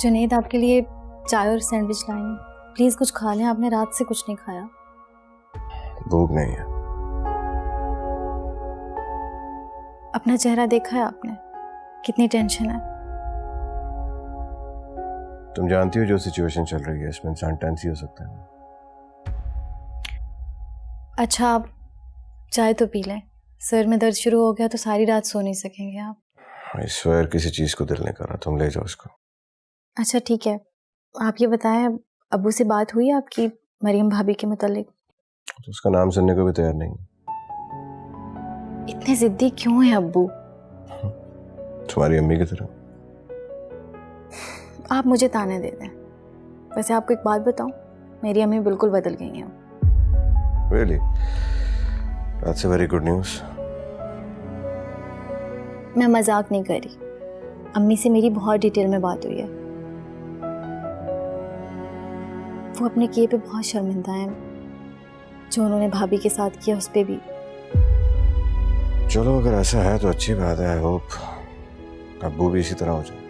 जुनैद आपके लिए चाय और सैंडविच लाई हैं, प्लीज कुछ खा लें, आपने रात से कुछ नहीं खाया। भूख नहीं है। अपना चेहरा देखा है आपने, कितनी टेंशन है। तुम जानती हो जो सिचुएशन चल रही है इसमें इंसान टेंस ही हो सकता है। अच्छा आप चाय तो पी लें, सर में दर्द शुरू हो गया तो सारी रात सो नहीं सकेंगे आप। आई स्वेयर किसी चीज को दिल नहीं कर रहा, तुम ले जाओ उसको। अच्छा ठीक है, आप ये बताएं अब्बू से बात हुई आपकी मरियम भाभी के मुतालिक? तो उसका नाम सुनने को भी तैयार नहीं। इतने जिद्दी क्यों है अब्बू? तुम्हारी अम्मी की तरह। आप मुझे ताने दे दें। वैसे आपको एक बात बताऊं, मेरी अम्मी बिल्कुल बदल गई हैं। Really? That's a very good news. मैं मजाक नहीं कर रही, अम्मी से मेरी बहुत डिटेल में बात हुई है। वो अपने किए पे बहुत शर्मिंदा हैं, जो उन्होंने भाभी के साथ किया उस पे भी। चलो अगर ऐसा है तो अच्छी बात है। आई होप अब्बू भी इसी तरह हो जाए।